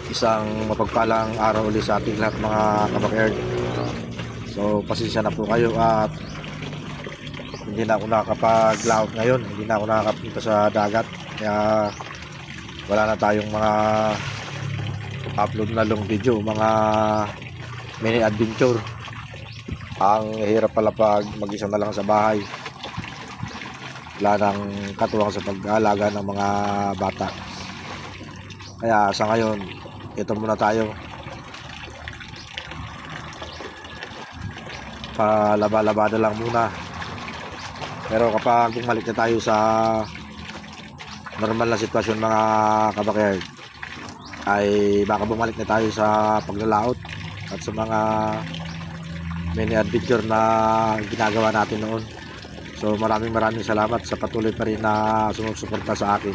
Isang mapagpalang araw ulit sa ating lahat mga kabakerd. So pasensya na po kayo at hindi na ako nakakapag-layout ngayon. Hindi na ako nakakapunta sa dagat. Kaya wala na tayong mga upload na long video, mga mini adventure. Ang hirap pala pag mag-isa na lang sa bahay. Wala nang katuwang sa pag-aalaga ng mga bata. Kaya sa ngayon, ito muna tayo. Palaba-labada lang muna. Pero kapag bumalik na tayo sa normal na sitwasyon mga kabakerd, ay baka bumalik na tayo sa paglalaot at sa mga mini adventure na ginagawa natin noon. So maraming salamat sa patuloy pa rin na sumusuporta sa akin.